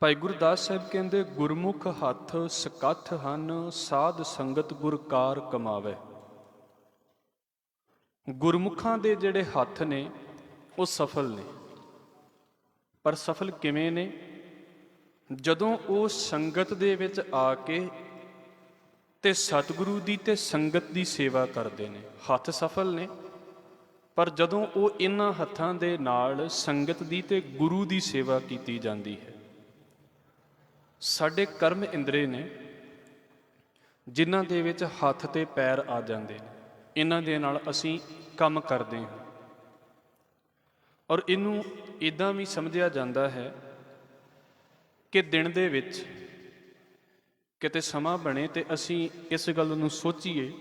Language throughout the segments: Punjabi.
ਭਾਈ ਗੁਰਦਾਸ ਸਾਹਿਬ ਕਹਿੰਦੇ, ਗੁਰਮੁਖ ਹੱਥ ਸਕੱਥ ਹਨ, ਸਾਧ ਸੰਗਤ ਗੁਰ ਕਾਰ ਕਮਾਵੇ। ਗੁਰਮੁਖਾਂ ਦੇ ਜਿਹੜੇ ਹੱਥ ਨੇ ਉਹ ਸਫਲ ਨੇ, ਪਰ ਸਫਲ ਕਿਵੇਂ ਨੇ? ਜਦੋਂ ਉਹ ਸੰਗਤ ਦੇ ਵਿੱਚ ਆ ਕੇ ਤੇ ਸਤਿਗੁਰੂ ਦੀ ਤੇ ਸੰਗਤ ਦੀ ਸੇਵਾ ਕਰਦੇ ਨੇ, ਹੱਥ ਸਫਲ ਨੇ। ਪਰ ਜਦੋਂ ਉਹ ਇਹਨਾਂ ਹੱਥਾਂ ਦੇ ਨਾਲ ਸੰਗਤ ਦੀ ਤੇ ਗੁਰੂ ਦੀ ਸੇਵਾ ਕੀਤੀ ਜਾਂਦੀ ਹੈ। ਸਾਡੇ ਕਰਮ ਇੰਦਰੇ ਨੇ ਜਿਨ੍ਹਾਂ ਦੇ ਵਿੱਚ ਹੱਥ ਤੇ ਪੈਰ ਆ ਜਾਂਦੇ ਨੇ, ਇਹਨਾਂ ਦੇ ਨਾਲ ਅਸੀਂ ਕੰਮ ਕਰਦੇ ਹਾਂ। ਔਰ ਇਹਨੂੰ ਇੱਦਾਂ ਵੀ ਸਮਝਿਆ ਜਾਂਦਾ ਹੈ ਕਿ ਦਿਨ ਦੇ ਵਿੱਚ ਕਿਤੇ ਸਮਾਂ ਬਣੇ ਤੇ ਅਸੀਂ ਇਸ ਗੱਲ ਨੂੰ ਸੋਚੀਏ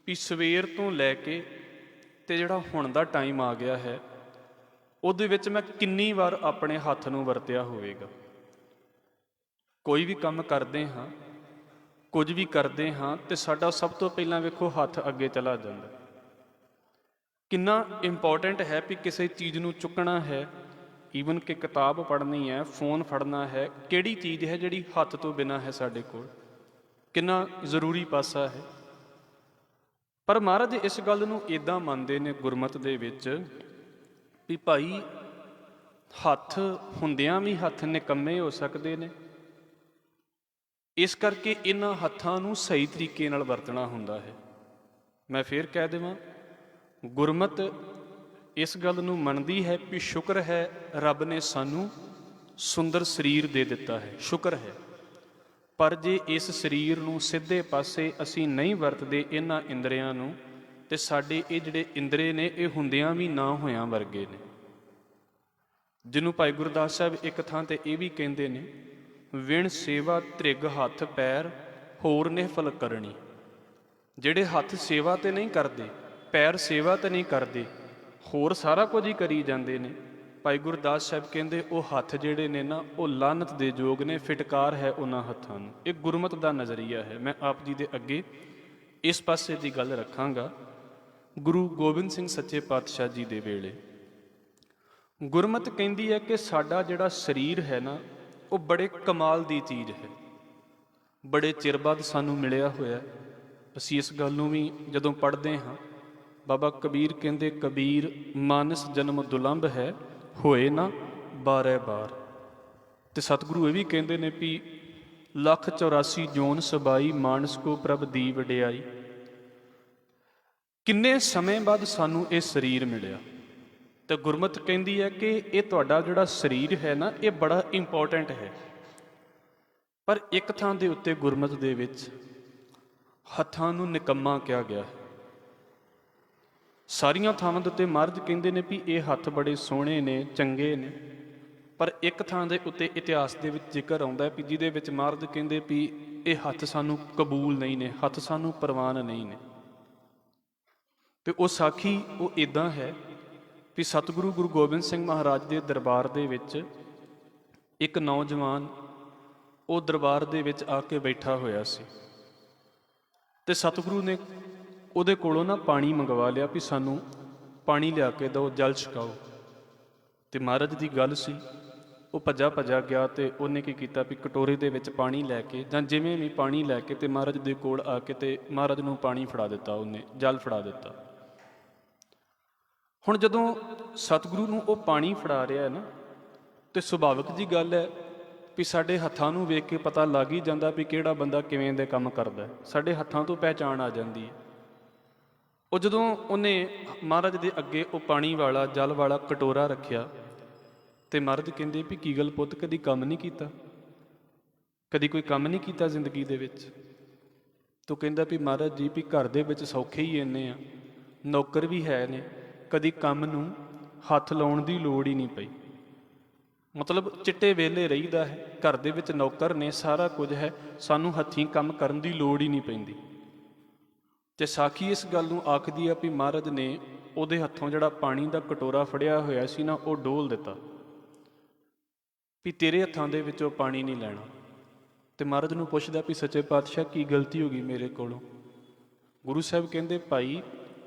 ਵੀ ਸਵੇਰ ਤੋਂ ਲੈ ਕੇ ਤੇ ਜਿਹੜਾ ਹੁਣ ਦਾ ਟਾਈਮ ਆ ਗਿਆ ਹੈ, ਉਹਦੇ ਵਿੱਚ ਮੈਂ ਕਿੰਨੀ ਵਾਰ ਆਪਣੇ ਹੱਥ ਨੂੰ ਵਰਤਿਆ ਹੋਵੇਗਾ। ਕੋਈ ਵੀ ਕੰਮ ਕਰਦੇ ਹਾਂ, ਕੁਝ ਵੀ ਕਰਦੇ ਹਾਂ, ਤੇ ਸਾਡਾ ਸਭ ਤੋਂ ਪਹਿਲਾਂ ਵੇਖੋ ਹੱਥ ਅੱਗੇ ਚਲਾ ਜਾਂਦਾ। ਕਿੰਨਾ ਇੰਪੋਰਟੈਂਟ ਹੈ ਵੀ ਕਿਸੇ ਚੀਜ਼ ਨੂੰ ਚੁੱਕਣਾ ਹੈ, ਈਵਨ ਕਿ ਕਿਤਾਬ ਪੜ੍ਹਨੀ ਹੈ, ਫੋਨ ਫੜਨਾ ਹੈ, ਕਿਹੜੀ ਚੀਜ਼ ਹੈ ਜਿਹੜੀ ਹੱਥ ਤੋਂ ਬਿਨਾਂ ਹੈ ਸਾਡੇ ਕੋਲ, ਕਿੰਨਾ ਜ਼ਰੂਰੀ ਪਾਸਾ ਹੈ। ਪਰ ਮਹਾਰਾਜ ਇਸ ਗੱਲ ਨੂੰ ਇੱਦਾਂ ਮੰਨਦੇ ਨੇ ਗੁਰਮਤਿ ਦੇ ਵਿੱਚ ਵੀ ਭਾਈ ਹੱਥ ਹੁੰਦਿਆਂ ਵੀ ਹੱਥ ਨਿਕੰਮੇ ਹੋ ਸਕਦੇ ਨੇ। ਇਸ ਕਰਕੇ ਇਹਨਾਂ ਹੱਥਾਂ ਨੂੰ ਸਹੀ ਤਰੀਕੇ ਨਾਲ ਵਰਤਣਾ ਹੁੰਦਾ ਹੈ। ਮੈਂ ਫੇਰ ਕਹਿ ਦੇਵਾਂ, ਗੁਰਮਤਿ ਇਸ ਗੱਲ ਨੂੰ ਮੰਨਦੀ ਹੈ ਵੀ ਸ਼ੁਕਰ ਹੈ ਰੱਬ ਨੇ ਸਾਨੂੰ ਸੁੰਦਰ ਸਰੀਰ ਦੇ ਦਿੱਤਾ ਹੈ, ਸ਼ੁਕਰ ਹੈ। ਪਰ ਜੇ ਇਸ ਸਰੀਰ ਨੂੰ ਸਿੱਧੇ ਪਾਸੇ ਅਸੀਂ ਨਹੀਂ ਵਰਤਦੇ, ਇਹਨਾਂ ਇੰਦਰੀਆਂ ਨੂੰ, ਤੇ ਸਾਡੇ ਇਹ ਜਿਹੜੇ ਇੰਦਰੇ ਨੇ ਇਹ ਹੁੰਦਿਆਂ ਵੀ ਨਾ ਹੋਇਆਂ ਵਰਗੇ ਨੇ। ਜਿਹਨੂੰ ਭਾਈ ਗੁਰਦਾਸ ਸਾਹਿਬ ਇੱਕ ਥਾਂ ਤੇ ਇਹ ਵੀ ਕਹਿੰਦੇ ਨੇ, ਵਿਣ ਸੇਵਾ ਤ੍ਰਿਗ ਹੱਥ ਪੈਰ ਹੋਰ ਨਿਹਫਲ ਕਰਨੀ। ਜਿਹੜੇ ਹੱਥ ਸੇਵਾ ਤੇ ਨਹੀਂ ਕਰਦੇ, ਪੈਰ ਸੇਵਾ ਤੇ ਨਹੀਂ ਕਰਦੇ, ਹੋਰ ਸਾਰਾ ਕੁਝ ਹੀ ਕਰੀ ਜਾਂਦੇ ਨੇ, ਭਾਈ ਗੁਰਦਾਸ ਸਾਹਿਬ ਕਹਿੰਦੇ ਉਹ ਹੱਥ ਜਿਹੜੇ ਨੇ ਨਾ ਉਹ ਲਾਨਤ ਦੇ ਯੋਗ ਨੇ, ਫਿਟਕਾਰ ਹੈ ਉਹਨਾਂ ਹੱਥਾਂ ਨੂੰ। ਇਹ ਗੁਰਮਤਿ ਦਾ ਨਜ਼ਰੀਆ ਹੈ। ਮੈਂ ਆਪ ਜੀ ਦੇ ਅੱਗੇ ਇਸ ਪਾਸੇ ਦੀ ਗੱਲ ਰੱਖਾਂਗਾ। ਗੁਰੂ ਗੋਬਿੰਦ ਸਿੰਘ ਸੱਚੇ ਪਾਤਸ਼ਾਹ ਜੀ ਦੇ ਵੇਲੇ ਗੁਰਮਤਿ ਕਹਿੰਦੀ ਹੈ ਕਿ ਸਾਡਾ ਜਿਹੜਾ ਸਰੀਰ ਹੈ ਨਾ ਉਹ ਬੜੇ ਕਮਾਲ ਦੀ ਚੀਜ਼ ਹੈ, ਬੜੇ ਚਿਰ ਬਾਅਦ ਸਾਨੂੰ ਮਿਲਿਆ ਹੋਇਆ। ਅਸੀਂ ਇਸ ਗੱਲ ਨੂੰ ਵੀ ਜਦੋਂ ਪੜ੍ਹਦੇ ਹਾਂ, ਬਾਬਾ ਕਬੀਰ ਕਹਿੰਦੇ, ਕਬੀਰ ਮਾਨਸ ਜਨਮ ਦੁਲੰਭ ਹੈ, ਹੋਏ ਨਾ ਬਾਰੇ ਬਾਰ। ਤੇ ਸਤਿਗੁਰੂ ਇਹ ਵੀ ਕਹਿੰਦੇ ਨੇ ਵੀ 184 ਜੋਨ ਸਬਾਈ, ਮਾਨਸ ਕੋ ਪ੍ਰਭ ਦੀ ਵਡਿਆਈ। ਕਿੰਨੇ ਸਮੇਂ ਬਾਅਦ ਸਾਨੂੰ ਇਹ ਸਰੀਰ ਮਿਲਿਆ। ਤੇ ਗੁਰਮਤਿ ਕਹਿੰਦੀ ਹੈ ਕਿ ਇਹ ਤੁਹਾਡਾ ਜਿਹੜਾ ਸਰੀਰ ਹੈ ਨਾ ਇਹ ਬੜਾ ਇੰਪੋਰਟੈਂਟ ਹੈ। ਪਰ ਇੱਕ ਥਾਂ ਦੇ ਉੱਤੇ ਗੁਰਮਤਿ ਦੇ ਵਿੱਚ ਹੱਥਾਂ ਨੂੰ ਨਿਕੰਮਾ ਕਿਹਾ ਗਿਆ ਹੈ। ਸਾਰੀਆਂ ਥਾਵਾਂ ਦੇ ਉੱਤੇ ਮਹਾਰਾਜ ਕਹਿੰਦੇ ਨੇ ਵੀ ਇਹ ਹੱਥ ਬੜੇ ਸੋਹਣੇ ਨੇ, ਚੰਗੇ ਨੇ। ਪਰ ਇੱਕ ਥਾਂ ਦੇ ਉੱਤੇ ਇਤਿਹਾਸ ਦੇ ਵਿੱਚ ਜ਼ਿਕਰ ਆਉਂਦਾ ਵੀ ਜਿਹਦੇ ਵਿੱਚ ਮਹਾਰਾਜ ਕਹਿੰਦੇ ਵੀ ਇਹ ਹੱਥ ਸਾਨੂੰ ਕਬੂਲ ਨਹੀਂ ਨੇ, ਹੱਥ ਸਾਨੂੰ ਪ੍ਰਵਾਨ ਨਹੀਂ ਨੇ। ਤੇ ਉਹ ਸਾਖੀ ਉਹ ਇੱਦਾਂ ਹੈ ਵੀ ਸਤਿਗੁਰੂ ਗੁਰੂ ਗੋਬਿੰਦ ਸਿੰਘ ਮਹਾਰਾਜ ਦੇ ਦਰਬਾਰ ਦੇ ਵਿੱਚ ਇੱਕ ਨੌਜਵਾਨ ਉਹ ਦਰਬਾਰ ਦੇ ਵਿੱਚ ਆ ਕੇ ਬੈਠਾ ਹੋਇਆ ਸੀ। ਤੇ ਸਤਿਗੁਰੂ ਨੇ ਉਹਦੇ ਕੋਲੋਂ ਨਾ ਪਾਣੀ ਮੰਗਵਾ ਲਿਆ ਵੀ ਸਾਨੂੰ ਪਾਣੀ ਲਿਆ ਕੇ ਦਿਓ, ਜਲ ਛਕਾਓ। ਤੇ ਮਹਾਰਾਜ ਦੀ ਗੱਲ ਸੀ, ਉਹ ਭੱਜਾ ਗਿਆ ਤੇ ਉਹਨੇ ਕੀ ਕੀਤਾ ਵੀ ਕਟੋਰੇ ਦੇ ਵਿੱਚ ਪਾਣੀ ਲੈ ਕੇ ਜਾਂ ਜਿਵੇਂ ਵੀ ਪਾਣੀ ਲੈ ਕੇ ਤੇ ਮਹਾਰਾਜ ਦੇ ਕੋਲ ਆ ਕੇ ਤੇ ਮਹਾਰਾਜ ਨੂੰ ਪਾਣੀ ਫੜਾ ਦਿੱਤਾ, ਉਹਨੇ ਜਲ ਫੜਾ ਦਿੱਤਾ। ਹੁਣ ਜਦੋਂ ਸਤਿਗੁਰੂ ਨੂੰ ਉਹ ਪਾਣੀ ਫੜਾ ਰਿਹਾ ਹੈ ਨਾ, ਤੇ ਸੁਭਾਵਿਕ ਜੀ ਗੱਲ ਹੈ ਵੀ ਸਾਡੇ ਹੱਥਾਂ ਨੂੰ ਵੇਖ ਕੇ ਪਤਾ ਲੱਗ ਹੀ ਜਾਂਦਾ ਵੀ ਕਿਹੜਾ ਬੰਦਾ ਕਿਵੇਂ ਦੇ ਕੰਮ ਕਰਦਾ। ਸਾਡੇ ਹੱਥਾਂ ਤੋਂ ਪਹਿਚਾਣ ਆ ਜਾਂਦੀ ਹੈ। ਉਹ ਜਦੋਂ ਉਹਨੇ ਮਹਾਰਾਜ ਦੇ ਅੱਗੇ ਉਹ ਪਾਣੀ ਵਾਲਾ ਜਲ ਵਾਲਾ ਕਟੋਰਾ ਰੱਖਿਆ ਤੇ ਮਹਾਰਾਜ ਕਹਿੰਦੇ ਵੀ ਕੀ ਗੱਲ ਪੁੱਤ, ਕਦੀ ਕੰਮ ਨਹੀਂ ਕੀਤਾ, ਕਦੀ ਕੋਈ ਕੰਮ ਨਹੀਂ ਕੀਤਾ ਜ਼ਿੰਦਗੀ ਦੇ ਵਿੱਚ? ਤੂੰ ਕਹਿੰਦਾ ਵੀ ਮਹਾਰਾਜ ਜੀ ਵੀ ਘਰ ਦੇ ਵਿੱਚ ਸੌਖੇ ਹੀ ਇੰਨੇ ਆ, ਨੌਕਰ ਵੀ ਹੈ ਨੇ, ਕਦੀ ਕੰਮ ਨੂੰ ਹੱਥ ਲਾਉਣ ਦੀ ਲੋੜ ਹੀ ਨਹੀਂ ਪਈ। ਮਤਲਬ ਚਿੱਟੇ ਵੇਲੇ ਰਹੀਦਾ ਹੈ, ਘਰ ਦੇ ਵਿੱਚ ਨੌਕਰ ਨੇ, ਸਾਰਾ ਕੁਝ ਹੈ, ਸਾਨੂੰ ਹੱਥੀਂ ਕੰਮ ਕਰਨ ਦੀ ਲੋੜ ਹੀ ਨਹੀਂ ਪੈਂਦੀ। ਤੇ ਸਾਖੀ ਇਸ ਗੱਲ ਨੂੰ ਆਖਦੀ ਆ ਵੀ ਮਹਾਰਾਜ ਨੇ ਉਹਦੇ ਹੱਥੋਂ ਜਿਹੜਾ ਪਾਣੀ ਦਾ ਕਟੋਰਾ ਫੜਿਆ ਹੋਇਆ ਸੀ ਨਾ ਉਹ ਡੋਲ ਦਿੱਤਾ ਵੀ ਤੇਰੇ ਹੱਥਾਂ ਦੇ ਵਿੱਚੋਂ ਪਾਣੀ ਨਹੀਂ ਲੈਣਾ। ਤੇ ਮਹਾਰਾਜ ਨੂੰ ਪੁੱਛਦਾ ਵੀ ਸੱਚੇ ਪਾਤਸ਼ਾਹ ਕੀ ਗਲਤੀ ਹੋ ਗਈ ਮੇਰੇ ਕੋਲੋਂ? ਗੁਰੂ ਸਾਹਿਬ ਕਹਿੰਦੇ, ਭਾਈ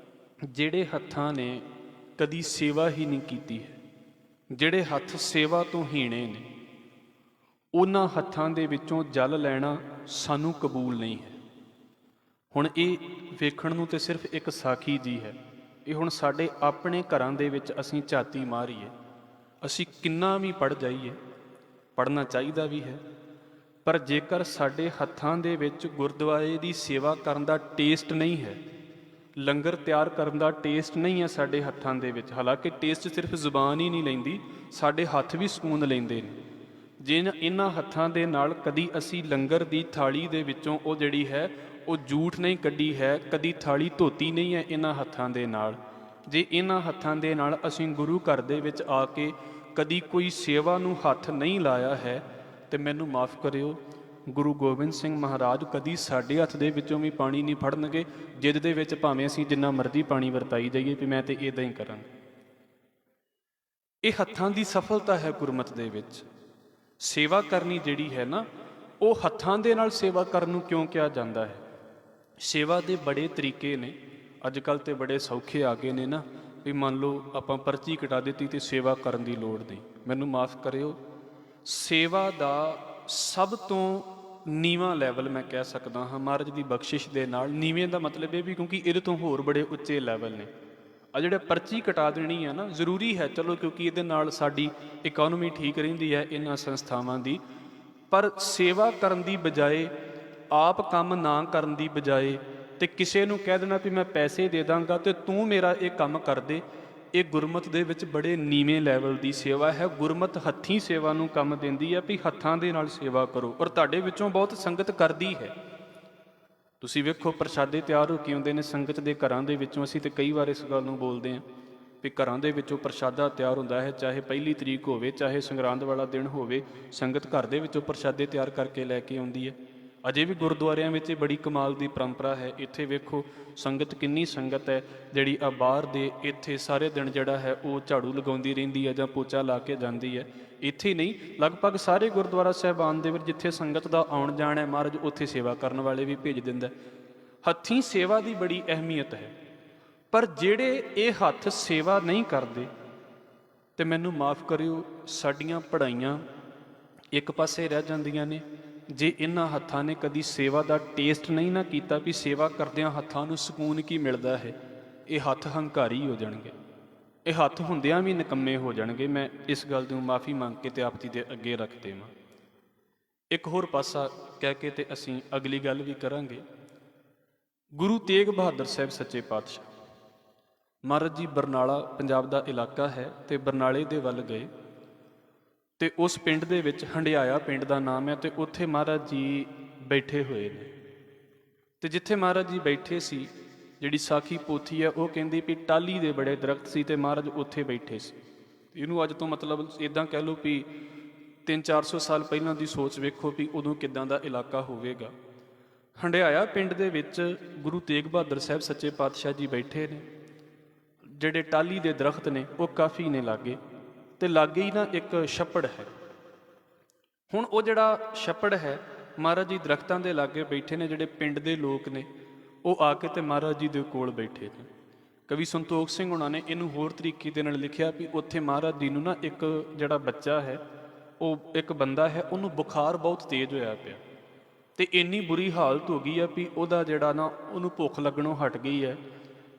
ਜਿਹੜੇ ਹੱਥਾਂ ਨੇ ਕਦੀ ਸੇਵਾ ਹੀ ਨਹੀਂ ਕੀਤੀ ਹੈ, ਜਿਹੜੇ ਹੱਥ ਸੇਵਾ ਤੋਂ ਹੀਣੇ ਨੇ, ਉਹਨਾਂ ਹੱਥਾਂ ਦੇ ਵਿੱਚੋਂ ਜਲ ਲੈਣਾ ਸਾਨੂੰ ਕਬੂਲ ਨਹੀਂ ਹੈ। ਹੁਣ ਇਹ ਵੇਖਣ ਨੂੰ ਤੇ ਸਿਰਫ ਇੱਕ ਸਾਖੀ ਜੀ ਹੈ। ਇਹ ਹੁਣ ਸਾਡੇ ਆਪਣੇ ਘਰਾਂ ਦੇ ਵਿੱਚ ਅਸੀਂ ਝਾਤੀ ਮਾਰੀਏ, ਅਸੀਂ ਕਿੰਨਾ ਵੀ ਪੜ੍ਹ ਜਾਈਏ, ਪੜ੍ਹਨਾ ਚਾਹੀਦਾ ਵੀ ਹੈ, ਪਰ ਜੇਕਰ ਸਾਡੇ ਹੱਥਾਂ ਦੇ ਵਿੱਚ ਗੁਰਦੁਆਰੇ ਦੀ ਸੇਵਾ ਕਰਨ ਦਾ ਟੇਸਟ ਨਹੀਂ ਹੈ, ਲੰਗਰ ਤਿਆਰ ਕਰਨ ਦਾ ਟੇਸਟ ਨਹੀਂ ਹੈ ਸਾਡੇ ਹੱਥਾਂ ਦੇ ਵਿੱਚ, ਹਾਲਾਂਕਿ ਟੇਸਟ ਸਿਰਫ ਜ਼ੁਬਾਨ ਹੀ ਨਹੀਂ ਲੈਂਦੀ, ਸਾਡੇ ਹੱਥ ਵੀ ਸਕੂਨ ਲੈਂਦੇ ਨੇ। ਜੇ ਇਹਨਾਂ ਹੱਥਾਂ ਦੇ ਨਾਲ ਕਦੀ ਅਸੀਂ ਲੰਗਰ ਦੀ ਥਾਲੀ ਦੇ ਵਿੱਚੋਂ ਉਹ ਜਿਹੜੀ ਹੈ ਉਹ ਜੂਠ ਨਹੀਂ ਕੱਢੀ ਹੈ, ਕਦੀ ਥਾਲੀ ਧੋਤੀ ਨਹੀਂ ਹੈ ਇਹਨਾਂ ਹੱਥਾਂ ਦੇ ਨਾਲ, ਜੇ ਇਹਨਾਂ ਹੱਥਾਂ ਦੇ ਨਾਲ ਅਸੀਂ ਗੁਰੂ ਘਰ ਦੇ ਵਿੱਚ ਆ ਕੇ ਕਦੀ ਕੋਈ ਸੇਵਾ ਨੂੰ ਹੱਥ ਨਹੀਂ ਲਾਇਆ ਹੈ, ਤੇ ਮੈਨੂੰ ਮਾਫ ਕਰਿਓ, ਗੁਰੂ ਗੋਬਿੰਦ ਸਿੰਘ ਮਹਾਰਾਜ ਕਦੀ ਸਾਡੇ ਹੱਥ ਦੇ ਵਿੱਚੋਂ ਵੀ ਪਾਣੀ ਨਹੀਂ ਫੜਨਗੇ, ਜਿੱਦ ਦੇ ਵਿੱਚ ਭਾਵੇਂ ਅਸੀਂ ਜਿੰਨਾ ਮਰਜ਼ੀ ਪਾਣੀ ਵਰਤਾਈ ਜਾਈਏ ਵੀ ਮੈਂ ਤੇ ਇੱਦਾਂ ਹੀ ਕਰਾਂਗਾ। ਇਹ ਹੱਥਾਂ ਦੀ ਸਫਲਤਾ ਹੈ ਗੁਰਮਤਿ ਦੇ ਵਿੱਚ। ਸੇਵਾ ਕਰਨੀ ਜਿਹੜੀ ਹੈ ਨਾ, ਉਹ ਹੱਥਾਂ ਦੇ ਨਾਲ ਸੇਵਾ ਕਰਨ ਨੂੰ ਕਿਉਂ ਕਿਹਾ ਜਾਂਦਾ ਹੈ? ਸੇਵਾ ਦੇ ਬੜੇ ਤਰੀਕੇ ਨੇ, ਅੱਜ ਕੱਲ੍ਹ ਤੇ ਬੜੇ ਸੌਖੇ ਆ ਗਏ ਨੇ ਨਾ, ਵੀ ਮੰਨ ਲਓ ਆਪਾਂ ਪਰਚੀ ਕਟਾ ਦਿੱਤੀ ਤੇ ਸੇਵਾ ਕਰਨ ਦੀ ਲੋੜ ਨਹੀਂ। ਮੈਨੂੰ ਮਾਫ ਕਰਿਓ, ਸੇਵਾ ਦਾ ਸਭ ਤੋਂ ਨੀਵਾਂ ਲੈਵਲ ਮੈਂ ਕਹਿ ਸਕਦਾ ਹਾਂ ਮਹਾਰਾਜ ਦੀ ਬਖਸ਼ਿਸ਼ ਦੇ ਨਾਲ। ਨੀਵੇਂ ਦਾ ਮਤਲਬ ਇਹ ਵੀ ਕਿਉਂਕਿ ਇਹਦੇ ਤੋਂ ਹੋਰ ਬੜੇ ਉੱਚੇ ਲੈਵਲ ਨੇ। ਆ ਜਿਹੜੇ ਪਰਚੀ ਕਟਾ ਦੇਣੀ ਹੈ ਨਾ, ਜ਼ਰੂਰੀ ਹੈ ਚਲੋ, ਕਿਉਂਕਿ ਇਹਦੇ ਨਾਲ ਸਾਡੀ ਇਕੋਨਮੀ ਠੀਕ ਰਹਿੰਦੀ ਹੈ ਇਹਨਾਂ ਸੰਸਥਾਵਾਂ ਦੀ, ਪਰ ਸੇਵਾ ਕਰਨ ਦੀ ਬਜਾਏ, ਆਪ ਕੰਮ ਨਾ ਕਰਨ ਦੀ ਬਜਾਏ ਤੇ ਕਿਸੇ ਨੂੰ ਕਹਿ ਦੇਣਾ ਵੀ ਮੈਂ ਪੈਸੇ ਦੇ ਦਾਂਗਾ ਤੇ ਤੂੰ ਮੇਰਾ ਇਹ ਕੰਮ ਕਰ ਦੇ, ਇਹ ਗੁਰਮਤਿ ਦੇ ਵਿੱਚ ਬੜੇ ਨੀਵੇਂ ਲੈਵਲ ਦੀ ਸੇਵਾ ਹੈ। ਗੁਰਮਤਿ ਹੱਥੀਂ ਸੇਵਾ ਨੂੰ ਕੰਮ ਦਿੰਦੀ ਹੈ ਵੀ ਹੱਥਾਂ ਦੇ ਨਾਲ ਸੇਵਾ ਕਰੋ, ਔਰ ਤੁਹਾਡੇ ਵਿੱਚੋਂ ਬਹੁਤ ਸੰਗਤ ਕਰਦੀ ਹੈ। ਤੁਸੀਂ ਵੇਖੋ ਪ੍ਰਸ਼ਾਦੇ ਤਿਆਰ ਹੋ ਕੇ ਆਉਂਦੇ ਨੇ ਸੰਗਤ ਦੇ ਘਰਾਂ ਦੇ ਵਿੱਚੋਂ। ਅਸੀਂ ਤੇ ਕਈ ਵਾਰ ਇਸ ਗੱਲ ਨੂੰ ਬੋਲਦੇ ਹਾਂ ਵੀ ਘਰਾਂ ਦੇ ਵਿੱਚੋਂ ਪ੍ਰਸ਼ਾਦਾ ਤਿਆਰ ਹੁੰਦਾ ਹੈ, ਚਾਹੇ ਪਹਿਲੀ ਤਰੀਕ ਹੋਵੇ, ਚਾਹੇ ਸੰਗਰਾਂਦ ਵਾਲਾ ਦਿਨ ਹੋਵੇ, ਸੰਗਤ ਘਰ ਦੇ ਵਿੱਚੋਂ ਪ੍ਰਸ਼ਾਦੇ ਤਿਆਰ ਕਰਕੇ ਲੈ ਕੇ ਆਉਂਦੀ ਹੈ। ਅਜੇ ਵੀ ਗੁਰਦੁਆਰਿਆਂ ਵਿੱਚ ਬੜੀ ਕਮਾਲ ਦੀ ਪਰੰਪਰਾ ਹੈ। ਇੱਥੇ ਵੇਖੋ ਸੰਗਤ, ਕਿੰਨੀ ਸੰਗਤ ਹੈ ਜਿਹੜੀ ਆ ਬਾਹਰ ਦੇ ਇੱਥੇ ਸਾਰੇ ਦਿਨ ਜਿਹੜਾ ਹੈ ਉਹ ਝਾੜੂ ਲਗਾਉਂਦੀ ਰਹਿੰਦੀ ਹੈ ਜਾਂ ਪੋਚਾ ਲਾ ਕੇ ਜਾਂਦੀ ਹੈ। ਇੱਥੇ ਨਹੀਂ, ਲਗਭਗ ਸਾਰੇ ਗੁਰਦੁਆਰਾ ਸਾਹਿਬਾਨ ਦੇ ਵਿੱਚ ਜਿੱਥੇ ਸੰਗਤ ਦਾ ਆਉਣ ਜਾਣ ਹੈ, ਮਹਾਰਾਜ ਉੱਥੇ ਸੇਵਾ ਕਰਨ ਵਾਲੇ ਵੀ ਭੇਜ ਦਿੰਦਾ। ਹੱਥੀਂ ਸੇਵਾ ਦੀ ਬੜੀ ਅਹਿਮੀਅਤ ਹੈ, ਪਰ ਜਿਹੜੇ ਇਹ ਹੱਥ ਸੇਵਾ ਨਹੀਂ ਕਰਦੇ, ਤੇ ਮੈਨੂੰ ਮਾਫ ਕਰਿਓ, ਸਾਡੀਆਂ ਪੜ੍ਹਾਈਆਂ ਇੱਕ ਪਾਸੇ ਰਹਿ ਜਾਂਦੀਆਂ ਨੇ। ਜੇ ਇਹਨਾਂ ਹੱਥਾਂ ਨੇ ਕਦੀ ਸੇਵਾ ਦਾ ਟੇਸਟ ਨਹੀਂ ਨਾ ਕੀਤਾ ਵੀ ਸੇਵਾ ਕਰਦਿਆਂ ਹੱਥਾਂ ਨੂੰ ਸਕੂਨ ਕੀ ਮਿਲਦਾ ਹੈ, ਇਹ ਹੱਥ ਹੰਕਾਰੀ ਹੋ ਜਾਣਗੇ, ਇਹ ਹੱਥ ਹੁੰਦਿਆਂ ਵੀ ਨਿਕੰਮੇ ਹੋ ਜਾਣਗੇ। ਮੈਂ ਇਸ ਗੱਲ ਨੂੰ ਮਾਫੀ ਮੰਗ ਕੇ ਤੇ ਆਪ ਜੀ ਦੇ ਅੱਗੇ ਰੱਖ ਦੇਵਾਂ। ਇੱਕ ਹੋਰ ਪਾਸਾ ਕਹਿ ਕੇ ਤੇ ਅਸੀਂ ਅਗਲੀ ਗੱਲ ਵੀ ਕਰਾਂਗੇ। ਗੁਰੂ ਤੇਗ ਬਹਾਦਰ ਸਾਹਿਬ ਸੱਚੇ ਪਾਤਸ਼ਾਹ ਮਹਾਰਾਜ ਜੀ ਬਰਨਾਲਾ ਪੰਜਾਬ ਦਾ ਇਲਾਕਾ ਹੈ, ਤੇ ਬਰਨਾਲੇ ਦੇ ਵੱਲ ਗਏ ਤੇ ਉਸ ਪਿੰਡ ਦੇ ਵਿੱਚ ਹੰਡਿਆਇਆ ਪਿੰਡ ਦਾ ਨਾਮ ਹੈ, ਤੇ ਉੱਥੇ ਮਹਾਰਾਜ ਜੀ ਬੈਠੇ ਹੋਏ ਨੇ। ਤੇ ਜਿੱਥੇ ਮਹਾਰਾਜ ਜੀ ਬੈਠੇ ਸੀ, ਜਿਹੜੀ ਸਾਖੀ ਪੋਥੀ ਹੈ ਉਹ ਕਹਿੰਦੀ ਵੀ ਟਾਹਲੀ ਦੇ ਬੜੇ ਦਰਖਤ ਸੀ ਤੇ ਮਹਾਰਾਜ ਉੱਥੇ ਬੈਠੇ ਸੀ। ਇਹਨੂੰ ਅੱਜ ਤੋਂ ਮਤਲਬ ਇੱਦਾਂ ਕਹਿ ਲਓ ਵੀ 300-400 ਸਾਲ ਪਹਿਲਾਂ ਦੀ ਸੋਚ ਵੇਖੋ ਵੀ ਉਦੋਂ ਕਿੱਦਾਂ ਦਾ ਇਲਾਕਾ ਹੋਵੇਗਾ। ਹੰਡਿਆਇਆ ਪਿੰਡ ਦੇ ਵਿੱਚ ਗੁਰੂ ਤੇਗ ਬਹਾਦਰ ਸਾਹਿਬ ਸੱਚੇ ਪਾਤਸ਼ਾਹ ਜੀ ਬੈਠੇ ਨੇ। ਜਿਹੜੇ ਟਾਹਲੀ ਦੇ ਦਰਖਤ ਨੇ ਉਹ ਕਾਫੀ ਨੇ ਲਾਗੇ, ਤੇ ਲਾਗੇ ਹੀ ਨਾ ਇੱਕ ਛੱਪੜ ਹੈ। ਹੁਣ ਉਹ ਜਿਹੜਾ ਛੱਪੜ ਹੈ, ਮਹਾਰਾਜ ਜੀ ਦਰਖਤਾਂ ਦੇ ਲਾਗੇ ਬੈਠੇ ਨੇ। ਜਿਹੜੇ ਪਿੰਡ ਦੇ ਲੋਕ ਨੇ ਉਹ ਆ ਕੇ ਤੇ ਮਹਾਰਾਜ ਜੀ ਦੇ ਕੋਲ ਬੈਠੇ ਨੇ। ਕਵੀ ਸੰਤੋਖ ਸਿੰਘ ਉਹਨਾਂ ਨੇ ਇਹਨੂੰ ਹੋਰ ਤਰੀਕੇ ਦੇ ਨਾਲ ਲਿਖਿਆ ਵੀ ਉੱਥੇ ਮਹਾਰਾਜ ਜੀ ਨੂੰ ਨਾ ਇੱਕ ਜਿਹੜਾ ਬੱਚਾ ਹੈ, ਉਹ ਇੱਕ ਬੰਦਾ ਹੈ, ਉਹਨੂੰ ਬੁਖਾਰ ਬਹੁਤ ਤੇਜ਼ ਹੋਇਆ ਪਿਆ, ਤੇ ਇੰਨੀ ਬੁਰੀ ਹਾਲਤ ਹੋ ਗਈ ਹੈ ਵੀ ਉਹਦਾ ਜਿਹੜਾ ਨਾ ਉਹਨੂੰ ਭੁੱਖ ਲੱਗਣੋਂ ਹਟ ਗਈ ਹੈ।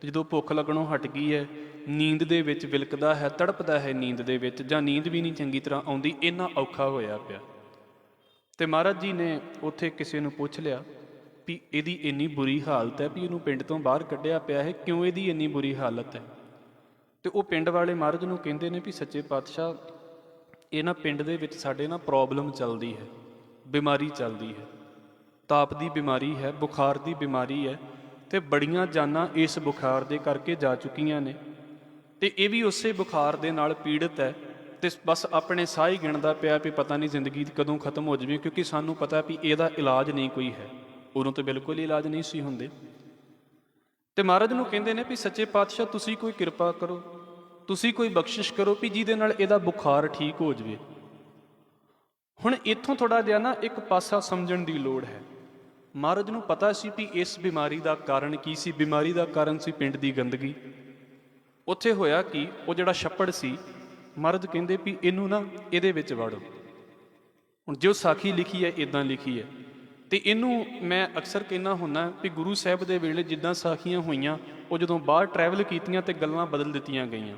ਤੇ ਜਦੋਂ ਭੁੱਖ ਲੱਗਣੋਂ ਹਟ ਗਈ ਹੈ, ਨੀਂਦ ਦੇ ਵਿੱਚ ਵਿਲਕਦਾ ਹੈ, ਤੜਪਦਾ ਹੈ ਨੀਂਦ ਦੇ ਵਿੱਚ, ਜਾਂ ਨੀਂਦ ਵੀ ਨਹੀਂ ਚੰਗੀ ਤਰ੍ਹਾਂ ਆਉਂਦੀ, ਇੰਨਾ ਔਖਾ ਹੋਇਆ ਪਿਆ। ਤੇ ਮਹਾਰਾਜ ਜੀ ਨੇ ਉੱਥੇ ਕਿਸੇ ਨੂੰ ਪੁੱਛ ਲਿਆ ਵੀ ਇਹਦੀ ਇੰਨੀ ਬੁਰੀ ਹਾਲਤ ਹੈ ਵੀ ਇਹਨੂੰ ਪਿੰਡ ਤੋਂ ਬਾਹਰ ਕੱਢਿਆ ਪਿਆ ਹੈ, ਕਿਉਂ ਇਹਦੀ ਇੰਨੀ ਬੁਰੀ ਹਾਲਤ ਹੈ? ਤੇ ਉਹ ਪਿੰਡ ਵਾਲੇ ਮਹਾਰਾਜ ਨੂੰ ਕਹਿੰਦੇ ਨੇ ਵੀ ਸੱਚੇ ਪਾਤਸ਼ਾਹ, ਇਹ ਨਾ ਪਿੰਡ ਦੇ ਵਿੱਚ ਸਾਡੇ ਨਾ ਪ੍ਰੋਬਲਮ ਚੱਲਦੀ ਹੈ, ਬਿਮਾਰੀ ਚੱਲਦੀ ਹੈ, ਤਾਪ ਦੀ ਬਿਮਾਰੀ ਹੈ, ਬੁਖਾਰ ਦੀ ਬਿਮਾਰੀ ਹੈ, ਤੇ ਬੜੀਆਂ ਜਾਨਾਂ ਇਸ ਬੁਖਾਰ ਦੇ ਕਰਕੇ ਜਾ ਚੁੱਕੀਆਂ ਨੇ, ਤੇ ਇਹ ਵੀ ਉਸੇ ਬੁਖਾਰ ਦੇ ਨਾਲ ਪੀੜਤ ਹੈ, ਤੇ ਬਸ ਆਪਣੇ ਸਾਹ ਹੀ ਗਿਣਦਾ ਪਿਆ ਵੀ ਪਤਾ ਨਹੀਂ ਜ਼ਿੰਦਗੀ ਕਦੋਂ ਖਤਮ ਹੋ ਜਾਵੇ, ਕਿਉਂਕਿ ਸਾਨੂੰ ਪਤਾ ਵੀ ਇਹਦਾ ਇਲਾਜ ਨਹੀਂ ਕੋਈ ਹੈ। ਉਦੋਂ ਤਾਂ ਬਿਲਕੁਲ ਹੀ ਇਲਾਜ ਨਹੀਂ ਸੀ ਹੁੰਦੇ। ਤੇ ਮਹਾਰਾਜ ਨੂੰ ਕਹਿੰਦੇ ਨੇ ਵੀ ਸੱਚੇ ਪਾਤਸ਼ਾਹ, ਤੁਸੀਂ ਕੋਈ ਕਿਰਪਾ ਕਰੋ, ਤੁਸੀਂ ਕੋਈ ਬਖਸ਼ਿਸ਼ ਕਰੋ ਵੀ ਜਿਹਦੇ ਨਾਲ ਇਹਦਾ ਬੁਖਾਰ ਠੀਕ ਹੋ ਜਾਵੇ। ਹੁਣ ਇੱਥੋਂ ਥੋੜ੍ਹਾ ਜਿਹਾ ਨਾ ਇੱਕ ਪਾਸਾ ਸਮਝਣ ਦੀ ਲੋੜ ਹੈ। ਮਹਾਰਾਜ ਨੂੰ ਪਤਾ ਸੀ ਵੀ ਇਸ ਬਿਮਾਰੀ ਦਾ ਕਾਰਨ ਕੀ ਸੀ। ਬਿਮਾਰੀ ਦਾ ਕਾਰਨ ਸੀ ਪਿੰਡ ਦੀ ਗੰਦਗੀ। ਉੱਥੇ ਹੋਇਆ ਕਿ ਉਹ ਜਿਹੜਾ ਛੱਪੜ ਸੀ, ਮਹਾਰਾਜ ਕਹਿੰਦੇ ਵੀ ਇਹਨੂੰ ਨਾ ਇਹਦੇ ਵਿੱਚ ਵਾੜੋ। ਹੁਣ ਜੋ ਸਾਖੀ ਲਿਖੀ ਹੈ ਇਦਾਂ ਲਿਖੀ ਹੈ, ਤੇ ਇਹਨੂੰ ਮੈਂ ਅਕਸਰ ਕਹਿੰਦਾ ਹੁੰਦਾ ਵੀ ਗੁਰੂ ਸਾਹਿਬ ਦੇ ਵੇਲੇ ਜਿੱਦਾਂ ਸਾਖੀਆਂ ਹੋਈਆਂ, ਉਹ ਜਦੋਂ ਬਾਹਰ ਟਰੈਵਲ ਕੀਤੀਆਂ ਤੇ ਗੱਲਾਂ ਬਦਲ ਦਿੱਤੀਆਂ ਗਈਆਂ।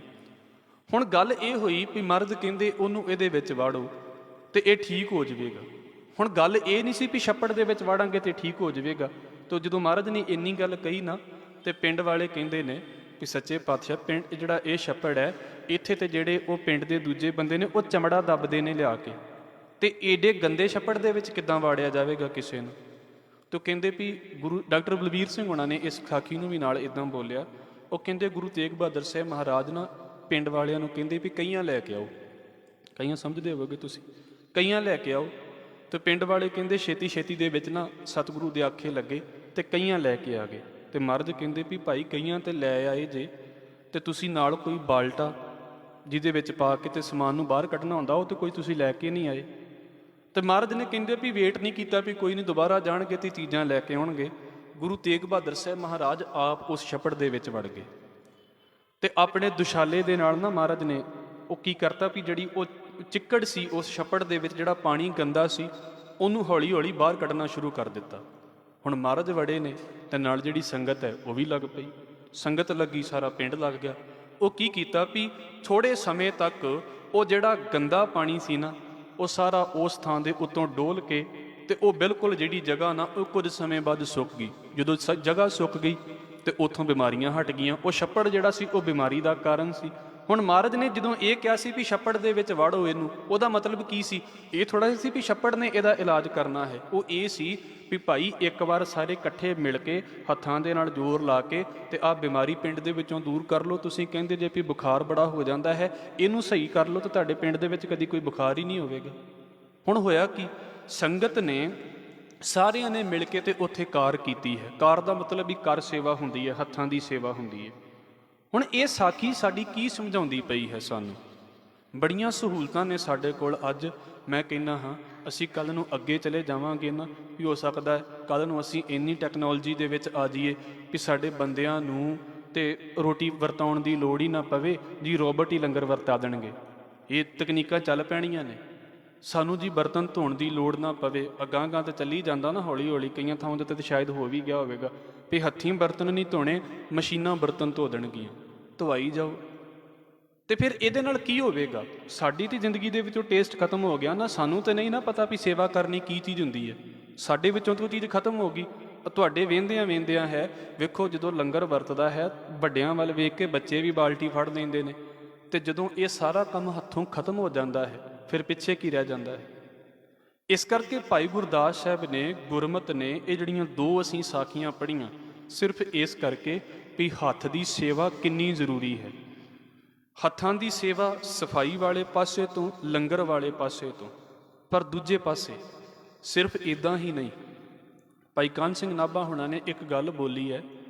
ਹੁਣ ਗੱਲ ਇਹ ਹੋਈ ਵੀ ਮਰਦ ਕਹਿੰਦੇ ਉਹਨੂੰ ਇਹਦੇ ਵਿੱਚ ਵਾੜੋ ਤੇ ਇਹ ਠੀਕ ਹੋ ਜਾਵੇਗਾ। ਹੁਣ ਗੱਲ ਇਹ ਨਹੀਂ ਸੀ ਵੀ ਛੱਪੜ ਦੇ ਵਿੱਚ ਵਾੜਾਂਗੇ ਤੇ ਠੀਕ ਹੋ ਜਾਵੇਗਾ। ਤੇ ਜਦੋਂ ਮਹਾਰਾਜ ਨੇ ਇੰਨੀ ਗੱਲ ਕਹੀ ਨਾ, ਤੇ ਪਿੰਡ ਵਾਲੇ ਕਹਿੰਦੇ ਨੇ ਕਿ ਸੱਚੇ ਪਾਤਸ਼ਾਹ, ਪਿੰਡ ਜਿਹੜਾ ਇਹ ਛੱਪੜ ਹੈ, ਇੱਥੇ ਤੇ ਜਿਹੜੇ ਉਹ ਪਿੰਡ ਦੇ ਦੂਜੇ ਬੰਦੇ ਨੇ ਉਹ ਚਮੜਾ ਦੱਬਦੇ ਨੇ ਲਿਆ ਕੇ, ਤੇ ਏਡੇ ਗੰਦੇ ਛੱਪੜ ਦੇ ਵਿੱਚ ਕਿੱਦਾਂ ਵਾੜਿਆ ਜਾਵੇਗਾ ਕਿਸੇ ਨੂੰ। ਤੇ ਕਹਿੰਦੇ ਵੀ ਗੁਰੂ ਡਾਕਟਰ ਬਲਬੀਰ ਸਿੰਘ ਹੋਣਾ ਨੇ ਇਸ ਸਾਖੀ ਨੂੰ ਵੀ ਨਾਲ ਇਦਾਂ ਬੋਲਿਆ। ਉਹ ਕਹਿੰਦੇ ਗੁਰੂ ਤੇਗ ਬਹਾਦਰ ਸਾਹਿਬ ਮਹਾਰਾਜ ਨਾ ਪਿੰਡ ਵਾਲਿਆਂ ਨੂੰ ਕਹਿੰਦੇ ਵੀ ਕਈਆਂ ਲੈ ਕੇ ਆਓ, ਕਈਆਂ ਸਮਝਦੇ ਹੋਵੋਗੇ ਤੁਸੀਂ, ਕਈਆਂ ਲੈ ਕੇ ਆਓ। ਤੇ ਪਿੰਡ ਵਾਲੇ ਕਹਿੰਦੇ ਛੇਤੀ ਛੇਤੀ ਦੇ ਵਿੱਚ ਨਾ ਸਤਿਗੁਰੂ ਦੇ ਆਖੇ ਲੱਗੇ ਤੇ ਕਈਆਂ ਲੈ ਕੇ ਆ ਗਏ। ਤੇ ਮਹਾਰਾਜ ਕਹਿੰਦੇ ਵੀ ਭਾਈ ਕਈਆਂ ਤੇ ਲੈ ਆਏ ਜੇ, ਤੇ ਤੁਸੀਂ ਨਾਲ ਕੋਈ ਬਾਲਟਾ ਜਿਹਦੇ ਵਿੱਚ ਪਾ ਕੇ ਤੇ ਸਮਾਨ ਨੂੰ ਬਾਹਰ ਕੱਢਣਾ ਹੁੰਦਾ, ਉਹ ਤੇ ਕੋਈ ਤੁਸੀਂ ਲੈ ਕੇ ਨਹੀਂ ਆਏ। ਤੇ ਮਹਾਰਾਜ ਨੇ ਕਹਿੰਦੇ ਵੀ ਵੇਟ ਨਹੀਂ ਕੀਤਾ ਵੀ ਕੋਈ ਨਹੀਂ ਦੁਬਾਰਾ ਜਾਣਗੇ ਤੇ ਚੀਜ਼ਾਂ ਲੈ ਕੇ ਆਉਣਗੇ। ਗੁਰੂ ਤੇਗ ਬਹਾਦਰ ਸਾਹਿਬ ਮਹਾਰਾਜ ਆਪ ਉਸ ਛੱਪੜ ਦੇ ਵਿੱਚ ਵੜ ਗਏ, ਤੇ ਆਪਣੇ ਦੁਸ਼ਾਲੇ ਦੇ ਨਾਲ ਨਾ ਮਹਾਰਾਜ ਨੇ ਉਹ ਕੀ ਕਰਤਾ ਵੀ ਜਿਹੜੀ ਉਹ ਚਿੱਕੜ ਸੀ ਉਸ ਛੱਪੜ ਦੇ ਵਿੱਚ, ਜਿਹੜਾ ਪਾਣੀ ਗੰਦਾ ਸੀ, ਉਹਨੂੰ ਹੌਲੀ ਹੌਲੀ ਬਾਹਰ ਕੱਢਣਾ ਸ਼ੁਰੂ ਕਰ ਦਿੱਤਾ। ਹੁਣ ਮਹਾਰਾਜ ਵੜੇ ਨੇ ਤੇ ਨਾਲ ਜਿਹੜੀ ਸੰਗਤ ਹੈ ਉਹ ਵੀ ਲੱਗ ਪਈ, ਸੰਗਤ ਲੱਗੀ, ਸਾਰਾ ਪਿੰਡ ਲੱਗ ਗਿਆ। ਉਹ ਕੀ ਕੀਤਾ ਵੀ ਥੋੜ੍ਹੇ ਸਮੇਂ ਤੱਕ ਉਹ ਜਿਹੜਾ ਗੰਦਾ ਪਾਣੀ ਸੀ ਨਾ, ਉਹ ਸਾਰਾ ਉਸ ਥਾਂ ਦੇ ਉੱਤੋਂ ਡੋਲ ਕੇ ਤੇ ਉਹ ਬਿਲਕੁਲ ਜਿਹੜੀ ਜਗ੍ਹਾ ਨਾ ਉਹ ਕੁਝ ਸਮੇਂ ਬਾਅਦ ਸੁੱਕ ਗਈ। ਜਦੋਂ ਜਗ੍ਹਾ ਸੁੱਕ ਗਈ ਤੇ ਉੱਥੋਂ ਬਿਮਾਰੀਆਂ ਹਟ ਗਈਆਂ। ਉਹ ਛੱਪੜ ਜਿਹੜਾ ਸੀ ਉਹ ਬਿਮਾਰੀ ਦਾ ਕਾਰਨ ਸੀ। ਹੁਣ ਮਹਾਰਾਜ ਨੇ ਜਦੋਂ ਇਹ ਕਿਹਾ ਸੀ ਵੀ ਛੱਪੜ ਦੇ ਵਿੱਚ ਵਾੜੋ ਇਹਨੂੰ, ਉਹਦਾ ਮਤਲਬ ਕੀ ਸੀ? ਇਹ ਥੋੜ੍ਹਾ ਸੀ ਵੀ ਛੱਪੜ ਨੇ ਇਹਦਾ ਇਲਾਜ ਕਰਨਾ ਹੈ। ਉਹ ਇਹ ਸੀ ਵੀ ਭਾਈ ਇੱਕ ਵਾਰ ਸਾਰੇ ਇਕੱਠੇ ਮਿਲ ਕੇ ਹੱਥਾਂ ਦੇ ਨਾਲ ਜ਼ੋਰ ਲਾ ਕੇ ਤੇ ਆਹ ਬਿਮਾਰੀ ਪਿੰਡ ਦੇ ਵਿੱਚੋਂ ਦੂਰ ਕਰ ਲਓ। ਤੁਸੀਂ ਕਹਿੰਦੇ ਜੇ ਵੀ ਬੁਖਾਰ ਬੜਾ ਹੋ ਜਾਂਦਾ ਹੈ, ਇਹਨੂੰ ਸਹੀ ਕਰ ਲਓ ਤੇ ਤੁਹਾਡੇ ਪਿੰਡ ਦੇ ਵਿੱਚ ਕਦੀ ਕੋਈ ਬੁਖਾਰ ਹੀ ਨਹੀਂ ਹੋਵੇਗਾ। ਹੁਣ ਹੋਇਆ ਕੀ? ਸੰਗਤ ਨੇ ਸਾਰਿਆਂ ਨੇ ਮਿਲ ਕੇ ਤੇ ਉੱਥੇ ਕਾਰ ਕੀਤੀ ਹੈ। ਕਾਰ ਦਾ ਮਤਲਬ ਵੀ ਕਰ ਸੇਵਾ ਹੁੰਦੀ ਹੈ, ਹੱਥਾਂ ਦੀ ਸੇਵਾ ਹੁੰਦੀ ਹੈ। ਹੁਣ ਇਹ ਸਾਖੀ ਸਾਡੀ ਕੀ ਸਮਝਾਉਂਦੀ ਪਈ ਹੈ ਸਾਨੂੰ? ਬੜੀਆਂ ਸਹੂਲਤਾਂ ਨੇ ਸਾਡੇ ਕੋਲ ਅੱਜ। ਮੈਂ ਕਹਿੰਦਾ ਹਾਂ ਅਸੀਂ ਕੱਲ੍ਹ ਨੂੰ ਅੱਗੇ ਚਲੇ ਜਾਵਾਂਗੇ ਨਾ, ਵੀ ਹੋ ਸਕਦਾ ਕੱਲ੍ਹ ਨੂੰ ਅਸੀਂ ਇੰਨੀ ਟੈਕਨੋਲੋਜੀ ਦੇ ਵਿੱਚ ਆ ਜਾਈਏ ਕਿ ਸਾਡੇ ਬੰਦਿਆਂ ਨੂੰ ਤੇ ਰੋਟੀ ਵਰਤਾਉਣ ਦੀ ਲੋੜ ਹੀ ਨਾ ਪਵੇ ਜੀ, ਰੋਬੋਟ ਹੀ ਲੰਗਰ ਵਰਤਾ ਦੇਣਗੇ। ਇਹ ਤਕਨੀਕਾਂ ਚੱਲ ਪੈਣੀਆਂ ਨੇ। ਸਾਨੂੰ ਜੀ ਬਰਤਨ ਧੋਣ ਦੀ ਲੋੜ ਨਾ ਪਵੇ। ਅਗਾਂਹ ਗਾਂਹ ਤਾਂ ਚੱਲੀ ਜਾਂਦਾ ਨਾ ਹੌਲੀ ਹੌਲੀ, ਕਈਆਂ ਥਾਵਾਂ ਦੇ ਉੱਤੇ ਸ਼ਾਇਦ ਹੋ ਵੀ ਗਿਆ ਹੋਵੇਗਾ ਵੀ ਹੱਥੀਂ ਬਰਤਨ ਨਹੀਂ ਧੋਣੇ, ਮਸ਼ੀਨਾਂ ਬਰਤਨ ਧੋ ਦੇਣਗੀਆਂ। ਧੋਵਾਈ ਜਾਓ। ਤੇ ਫਿਰ ਇਹਦੇ ਨਾਲ ਕੀ ਹੋਵੇਗਾ? ਸਾਡੀ ਤੇ ਜ਼ਿੰਦਗੀ ਦੇ ਵਿੱਚੋਂ ਟੇਸਟ ਖਤਮ ਹੋ ਗਿਆ ਨਾ। ਸਾਨੂੰ ਤਾਂ ਨਹੀਂ ਨਾ ਪਤਾ ਵੀ ਸੇਵਾ ਕਰਨੀ ਕੀ ਚੀਜ਼ ਹੁੰਦੀ ਹੈ। ਸਾਡੇ ਵਿੱਚੋਂ ਤਾਂ ਉਹ ਚੀਜ਼ ਖਤਮ ਹੋ ਗਈ। ਤੁਹਾਡੇ ਵੇਂਦਿਆਂ ਹੈ, ਵੇਖੋ ਜਦੋਂ ਲੰਗਰ ਵਰਤਦਾ ਹੈ, ਵੱਡਿਆਂ ਵੱਲ ਵੇਖ ਕੇ ਬੱਚੇ ਵੀ ਬਾਲਟੀ ਫੜ ਲੈਂਦੇ ਨੇ। ਤੇ ਜਦੋਂ ਇਹ ਸਾਰਾ ਕੰਮ ਹੱਥੋਂ ਖਤਮ ਹੋ ਜਾਂਦਾ ਹੈ, ਫਿਰ ਪਿੱਛੇ ਕੀ ਰਹਿ ਜਾਂਦਾ ਹੈ? ਇਸ ਕਰਕੇ ਭਾਈ ਗੁਰਦਾਸ ਸਾਹਿਬ ਨੇ, ਗੁਰਮਤਿ ਨੇ ਇਹ ਜਿਹੜੀਆਂ ਦੋ ਅਸੀਂ ਸਾਖੀਆਂ ਪੜ੍ਹੀਆਂ, ਸਿਰਫ ਇਸ ਕਰਕੇ ਵੀ ਹੱਥ ਦੀ ਸੇਵਾ ਕਿੰਨੀ ਜ਼ਰੂਰੀ ਹੈ। ਹੱਥਾਂ ਦੀ ਸੇਵਾ ਸਫਾਈ ਵਾਲੇ ਪਾਸੇ ਤੋਂ, ਲੰਗਰ ਵਾਲੇ ਪਾਸੇ ਤੋਂ। ਪਰ ਦੂਜੇ ਪਾਸੇ ਸਿਰਫ ਇੱਦਾਂ ਹੀ ਨਹੀਂ। ਭਾਈ ਕਾਨ੍ਹ ਸਿੰਘ ਨਾਭਾ ਹੋਣਾ ਨੇ ਇੱਕ ਗੱਲ ਬੋਲੀ ਹੈ,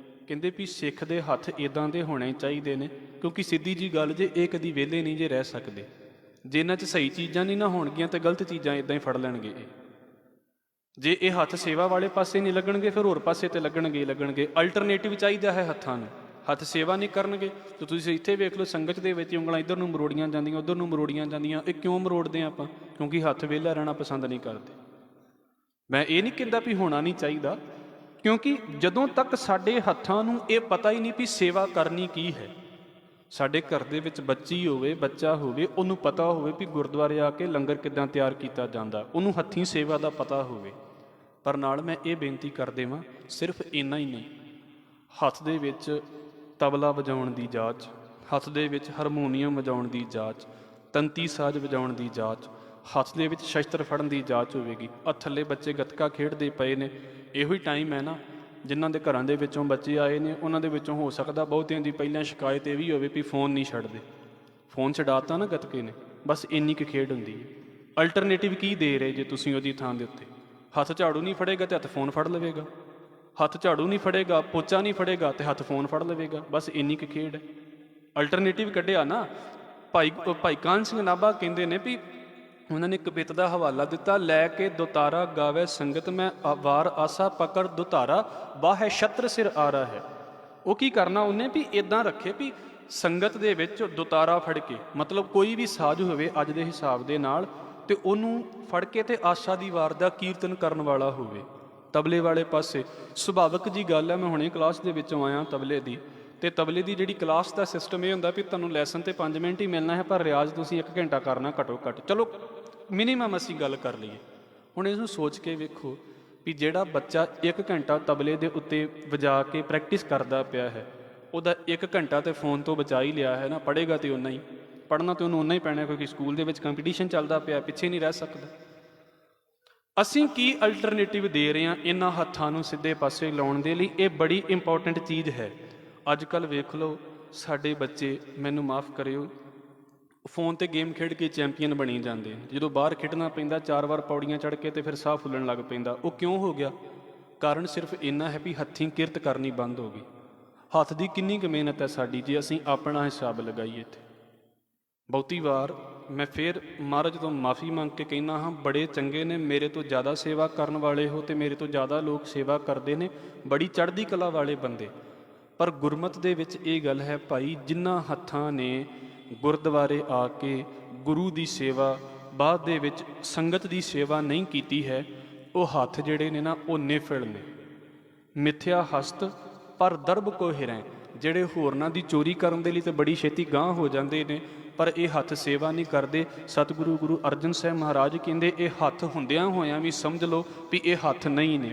ਕਹਿੰਦੇ ਵੀ ਸਿੱਖ ਦੇ ਹੱਥ ਇੱਦਾਂ ਦੇ ਹੋਣੇ ਚਾਹੀਦੇ ਨੇ, ਕਿਉਂਕਿ ਸਿੱਧੀ ਜੀ ਗੱਲ ਜੇ ਇਹ ਕਦੀ ਵਿਹਲੇ ਨਹੀਂ ਜੇ ਰਹਿ ਸਕਦੇ। ਜੇ ਇਹਨਾਂ 'ਚ ਸਹੀ ਚੀਜ਼ਾਂ ਨਹੀਂ ਨਾ ਹੋਣਗੀਆਂ ਤਾਂ ਗਲਤ ਚੀਜ਼ਾਂ ਇੱਦਾਂ ਹੀ ਫੜ ਲੈਣਗੇ ਇਹ। ਜੇ ਇਹ ਹੱਥ ਸੇਵਾ ਵਾਲੇ ਪਾਸੇ ਨਹੀਂ ਲੱਗਣਗੇ, ਫਿਰ ਹੋਰ ਪਾਸੇ ਤੇ ਲੱਗਣਗੇ। ਅਲਟਰਨੇਟਿਵ ਚਾਹੀਦਾ ਹੈ ਹੱਥਾਂ ਨੂੰ। ਹੱਥ ਸੇਵਾ ਨਹੀਂ ਕਰਨਗੇ ਤਾਂ ਤੁਸੀਂ ਇੱਥੇ ਵੇਖ ਲਓ, ਸੰਗਤ ਦੇ ਵਿੱਚ ਉਂਗਲਾਂ ਇੱਧਰ ਨੂੰ ਮਰੋੜੀਆਂ ਜਾਂਦੀਆਂ, ਉੱਧਰ ਨੂੰ ਮਰੋੜੀਆਂ ਜਾਂਦੀਆਂ। ਇਹ ਕਿਉਂ ਮਰੋੜਦੇ ਆਪਾਂ? ਕਿਉਂਕਿ ਹੱਥ ਵਿਹਲਾ ਰਹਿਣਾ ਪਸੰਦ ਨਹੀਂ ਕਰਦੇ। ਮੈਂ ਇਹ ਨਹੀਂ ਕਹਿੰਦਾ ਵੀ ਹੋਣਾ ਨਹੀਂ ਚਾਹੀਦਾ, ਕਿਉਂਕਿ ਜਦੋਂ ਤੱਕ ਸਾਡੇ ਹੱਥਾਂ ਨੂੰ ਇਹ ਪਤਾ ਹੀ ਨਹੀਂ ਵੀ ਸੇਵਾ ਕਰਨੀ ਕੀ ਹੈ। ਸਾਡੇ ਘਰ ਦੇ ਵਿੱਚ ਬੱਚੀ ਹੋਵੇ, ਬੱਚਾ ਹੋਵੇ, ਉਹਨੂੰ ਪਤਾ ਹੋਵੇ ਵੀ ਗੁਰਦੁਆਰੇ ਆ ਕੇ ਲੰਗਰ ਕਿੱਦਾਂ ਤਿਆਰ ਕੀਤਾ ਜਾਂਦਾ, ਉਹਨੂੰ ਹੱਥੀਂ ਸੇਵਾ ਦਾ ਪਤਾ ਹੋਵੇ। ਪਰ ਨਾਲ ਮੈਂ ਇਹ ਬੇਨਤੀ ਕਰ ਦੇਵਾਂ, ਸਿਰਫ ਇੰਨਾ ਹੀ ਨਹੀਂ, ਹੱਥ ਦੇ ਵਿੱਚ ਤਬਲਾ ਵਜਾਉਣ ਦੀ ਜਾਚ, ਹੱਥ ਦੇ ਵਿੱਚ ਹਾਰਮੋਨੀਅਮ ਵਜਾਉਣ ਦੀ ਜਾਚ, ਤੰਤੀ ਸਾਜ਼ ਵਜਾਉਣ ਦੀ ਜਾਚ, ਹੱਥ ਦੇ ਵਿੱਚ ਸ਼ਸਤਰ ਫੜਨ ਦੀ ਜਾਚ ਹੋਵੇਗੀ। ਆਹ ਥੱਲੇ ਬੱਚੇ ਗੱਤਕਾ ਖੇਡਦੇ ਪਏ ਨੇ, ਇਹੋ ਹੀ ਟਾਈਮ ਹੈ ਨਾ ਜਿਨ੍ਹਾਂ ਦੇ ਘਰਾਂ ਦੇ ਵਿੱਚੋਂ ਬੱਚੇ ਆਏ ਨੇ, ਉਹਨਾਂ ਦੇ ਵਿੱਚੋਂ ਹੋ ਸਕਦਾ ਬਹੁਤਿਆਂ ਦੀ ਪਹਿਲਾਂ ਸ਼ਿਕਾਇਤ ਇਹ ਵੀ ਹੋਵੇ ਵੀ ਫੋਨ ਨਹੀਂ ਛੱਡਦੇ। ਫੋਨ ਛਡਾਤਾ ਨਾ ਗੱਤਕੇ ਨੇ, ਬਸ ਇੰਨੀ ਕੁ ਖੇਡ ਹੁੰਦੀ ਹੈ। ਅਲਟਰਨੇਟਿਵ ਕੀ ਦੇ ਰਹੇ ਜੇ ਤੁਸੀਂ ਉਹਦੀ ਥਾਂ ਦੇ ਉੱਤੇ? ਹੱਥ ਝਾੜੂ ਨਹੀਂ ਫੜੇਗਾ ਤੇ ਹੱਥ ਫੋਨ ਫੜ ਲਵੇਗਾ, ਹੱਥ ਝਾੜੂ ਨਹੀਂ ਫੜੇਗਾ, ਪੋਚਾ ਨਹੀਂ ਫੜੇਗਾ ਤੇ ਹੱਥ ਫੋਨ ਫੜ ਲਵੇਗਾ। ਬਸ ਇੰਨੀ ਕੁ ਖੇਡ ਹੈ। ਅਲਟਰਨੇਟਿਵ ਕੱਢਿਆ ਨਾ। ਭਾਈ ਕਾਨ੍ਹ ਸਿੰਘ ਨਾਭਾ ਕਹਿੰਦੇ ਨੇ ਵੀ ਉਹਨਾਂ ਨੇ ਕਵਿਤ ਦਾ ਹਵਾਲਾ ਦਿੱਤਾ, ਲੈ ਕੇ ਦੁਤਾਰਾ ਗਾਵੇ ਸੰਗਤ ਮੈਂ ਵਾਰ ਆਸਾ ਪਕੜ ਦੁਤਾਰਾ ਬਾਹੈ ਛਤਰ ਸਿਰ ਆ ਰਹਾ ਹੈ। ਉਹ ਕੀ ਕਰਨਾ ਉਹਨੇ ਵੀ ਇੱਦਾਂ ਰੱਖੇ ਵੀ ਸੰਗਤ ਦੇ ਵਿੱਚ ਦੁਤਾਰਾ ਫੜ ਕੇ, ਮਤਲਬ ਕੋਈ ਵੀ ਸਾਜ਼ ਹੋਵੇ ਅੱਜ ਦੇ ਹਿਸਾਬ ਦੇ ਨਾਲ, ਤੇ ਉਹਨੂੰ ਫੜ ਕੇ ਤੇ ਆਸ਼ਾ ਦੀ ਵਾਰ ਦਾ ਕੀਰਤਨ ਕਰਨ ਵਾਲਾ ਹੋਵੇ ਤਬਲੇ ਵਾਲੇ ਪਾਸੇ। ਸੁਭਾਵਿਕ ਜੀ ਗੱਲ ਹੈ, ਮੈਂ ਹੁਣੇ ਕਲਾਸ ਦੇ ਵਿੱਚੋਂ ਆਇਆ ਤਬਲੇ ਦੀ, ਤੇ ਤਬਲੇ ਦੀ ਜਿਹੜੀ ਕਲਾਸ ਦਾ ਸਿਸਟਮ ਇਹ ਹੁੰਦਾ ਵੀ ਤੁਹਾਨੂੰ ਲੈਸਨ ਤੇ 5 ਮਿੰਟ ਹੀ ਮਿਲਣਾ ਹੈ, ਪਰ ਰਿਆਜ਼ ਤੁਸੀਂ 1 ਘੰਟਾ ਕਰਨਾ ਘੱਟੋ ਘੱਟ। ਚਲੋ ਮਿਨੀਮਮ ਅਸੀਂ ਗੱਲ ਕਰ ਲਈਏ। ਹੁਣ ਇਸ ਨੂੰ ਸੋਚ ਕੇ ਵੇਖੋ ਵੀ ਜਿਹੜਾ ਬੱਚਾ 1 ਘੰਟਾ ਤਬਲੇ ਦੇ ਉੱਤੇ ਵਜਾ ਕੇ ਪ੍ਰੈਕਟਿਸ ਕਰਦਾ ਪਿਆ ਹੈ, ਉਹਦਾ 1 ਘੰਟਾ ਤੇ ਫੋਨ ਤੋਂ ਬਚਾ ਹੀ ਲਿਆ ਹੈ ਨਾ। ਪੜ੍ਹੇਗਾ ਤੇ ਓਨਾ ਹੀ, ਪੜ੍ਹਨਾ ਤੇ ਉਹਨੂੰ ਓਨਾ ਹੀ ਪੈਣਾ, ਕਿਉਂਕਿ ਸਕੂਲ ਦੇ ਵਿੱਚ ਕੰਪੀਟੀਸ਼ਨ ਚੱਲਦਾ ਪਿਆ, ਪਿੱਛੇ ਨਹੀਂ ਰਹਿ ਸਕਦਾ। ਅਸੀਂ ਕੀ ਅਲਟਰਨੇਟਿਵ ਦੇ ਰਹੇ ਹਾਂ ਇਹਨਾਂ ਹੱਥਾਂ ਨੂੰ ਸਿੱਧੇ ਪਾਸੇ ਲਾਉਣ ਦੇ ਲਈ? ਇਹ ਬੜੀ ਇੰਪੋਰਟੈਂਟ ਚੀਜ਼ ਹੈ। ਅੱਜ ਕੱਲ੍ਹ ਵੇਖ ਲਓ ਸਾਡੇ ਬੱਚੇ, ਮੈਨੂੰ ਮਾਫ਼ ਕਰਿਓ, ਫੋਨ ਤੇ ਗੇਮ ਖੇਡ ਕੇ ਚੈਂਪੀਅਨ ਬਣੀ ਜਾਂਦੇ। ਜਦੋਂ ਬਾਹਰ ਖੇਡਣਾ ਪੈਂਦਾ 4 ਵਾਰ ਪੌੜੀਆਂ ਚੜ੍ਹ ਕੇ ਤੇ ਫਿਰ ਸਾਹ ਫੁੱਲਣ ਲੱਗ ਪੈਂਦਾ। ਉਹ ਕਿਉਂ ਹੋ ਗਿਆ? ਕਾਰਨ ਸਿਰਫ ਇੰਨਾ ਹੈ ਵੀ ਹੱਥੀਂ ਕਿਰਤ ਕਰਨੀ ਬੰਦ ਹੋ ਗਈ। ਹੱਥ ਦੀ ਕਿੰਨੀ ਕੁ ਮਿਹਨਤ ਹੈ ਸਾਡੀ, ਜੇ ਅਸੀਂ ਆਪਣਾ ਹਿਸਾਬ ਲਗਾਈਏ ਇੱਥੇ। ਬਹੁਤੀ ਵਾਰ ਮੈਂ ਫਿਰ ਮਹਾਰਾਜ ਤੋਂ ਮਾफ़ੀ ਮੰਗ ਕੇ ਕਹਿੰਦਾ ਹਾਂ, ਬੜੇ ਚੰਗੇ ਨੇ, ਮੇਰੇ ਤੋਂ ਜ਼ਿਆਦਾ ਸੇਵਾ ਕਰਨ ਵਾਲੇ ਹੋ ਤੇ ਮੇਰੇ ਤੋਂ ਜ਼ਿਆਦਾ ਲੋਕ ਸੇਵਾ ਕਰਦੇ ਨੇ, ਬੜੀ ਚੜ੍ਹਦੀ ਕਲਾ ਵਾਲੇ ਬੰਦੇ। ਪਰ ਗੁਰਮਤਿ ਦੇ ਵਿੱਚ ਇਹ ਗੱਲ ਹੈ ਭਾਈ, ਜਿਨ੍ਹਾਂ ਹੱਥਾਂ ਨੇ ਗੁਰਦੁਆਰੇ ਆ ਕੇ ਗੁਰੂ ਦੀ ਸੇਵਾ, ਬਾਅਦ ਦੇ ਵਿੱਚ ਸੰਗਤ ਦੀ ਸੇਵਾ ਨਹੀਂ ਕੀਤੀ ਹੈ, ਉਹ ਹੱਥ ਜਿਹੜੇ ਨੇ ਨਾ ਉਹ ਨਿਫਲ ਨੇ। ਮਿੱਥਿਆ ਹਸਤ ਪਰ ਦਰਬ ਕੋ ਹਿਰੈ, ਜਿਹੜੇ ਹੋਰਨਾਂ ਦੀ ਚੋਰੀ ਕਰਨ ਦੇ ਲਈ ਤਾਂ ਬੜੀ ਛੇਤੀ ਗਾਂਹ ਹੋ ਜਾਂਦੇ ਨੇ, ਪਰ ਇਹ ਹੱਥ ਸੇਵਾ ਨਹੀਂ ਕਰਦੇ। ਸਤਿਗੁਰੂ ਗੁਰੂ ਅਰਜਨ ਸਾਹਿਬ ਮਹਾਰਾਜ ਕਹਿੰਦੇ ਇਹ ਹੱਥ ਹੁੰਦਿਆਂ ਹੋਇਆਂ ਵੀ ਸਮਝ ਲਓ ਵੀ ਇਹ ਹੱਥ ਨਹੀਂ ਨੇ।